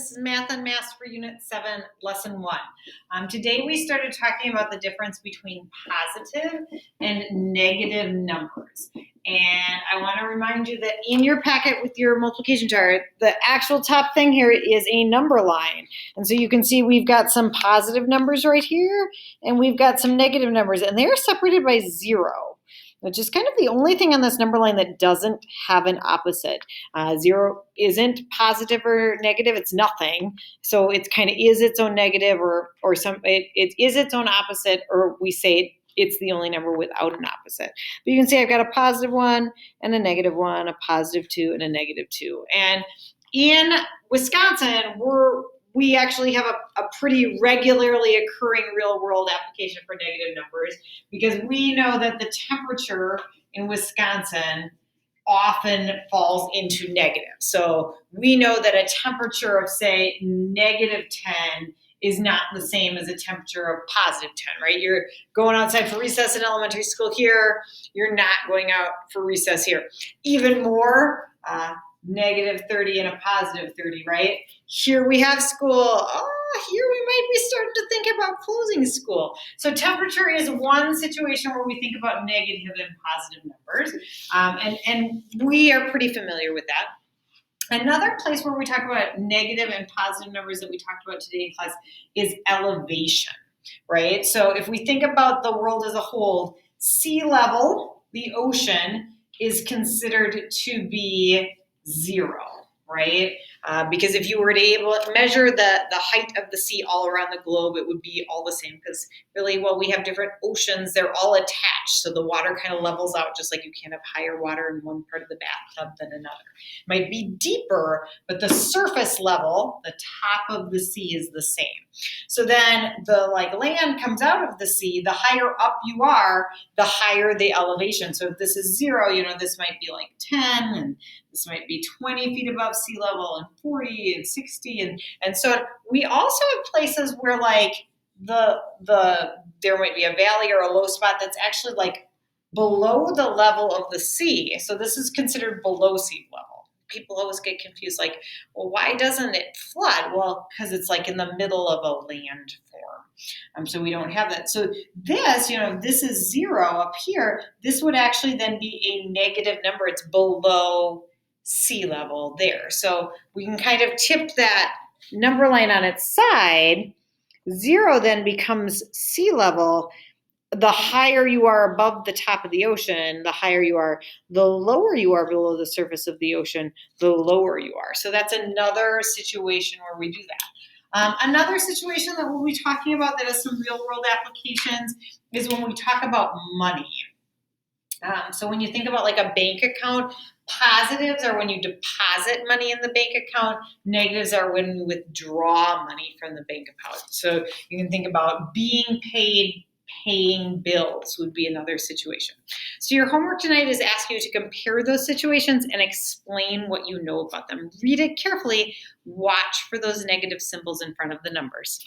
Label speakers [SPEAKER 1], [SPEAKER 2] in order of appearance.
[SPEAKER 1] This is Math on Mass for Unit 7, Lesson 1. Today we started talking about the difference between positive and negative numbers. And I want to remind you that in your packet with your multiplication chart, the actual top thing here is a number line. And so you can see we've got some positive numbers right here, and we've got some negative numbers, and they're separated by 0. Which is kind of the only thing on this number line that doesn't have an opposite. 0 isn't positive or negative, it's nothing. So it kind of is its own negative or it is its own opposite, or we say it's the only number without an opposite. But you can see I've got a positive 1 and a negative 1, a positive 2 and a negative 2. And in Wisconsin, we actually have a pretty regularly occurring real world application for negative numbers, because we know that the temperature in Wisconsin often falls into negative. So we know that a temperature of, say, -10 is not the same as a temperature of +10, right? You're going outside for recess in elementary school here. You're not going out for recess here. Even more, -30 and a +30, right? Here we have school. Here we might be starting to think about closing school. So temperature is one situation where we think about negative and positive numbers. And we are pretty familiar with that. Another place where we talk about negative and positive numbers that we talked about today in class is elevation, right? So if we think about the world as a whole, sea level, the ocean, is considered to be 0, right? Because if you were to able to measure the height of the sea all around the globe, it would be all the same, because really, while we have different oceans, they're all attached. So the water kind of levels out, just like you can't have higher water in one part of the bathtub than another. It might be deeper, but the surface level, the top of the sea, is the same. So then the land comes out of the sea, the higher up you are, the higher the elevation. So if this is 0, this might be 10, and this might be 20 feet above sea level, and 40 and 60 and so on. We also have places where there might be a valley or a low spot that's actually below the level of the sea. So this is considered below sea level. People always get confused, well, why doesn't it flood? Well, because it's in the middle of a land form. So we don't have that. So this, this is 0 up here. This would actually then be a negative number. It's below sea level there. So we can kind of tip that number line on its side. 0 then becomes sea level. The higher you are above the top of the ocean, the higher you are. The lower you are below the surface of the ocean, the lower you are. So that's another situation where we do that. Another situation that we'll be talking about that has some real world applications is when we talk about money. So when you think about a bank account, positives are when you deposit money in the bank account. Negatives are when you withdraw money from the bank account. So you can think about being paid, paying bills would be another situation. So your homework tonight is asking you to compare those situations and explain what you know about them. Read it carefully. Watch for those negative symbols in front of the numbers.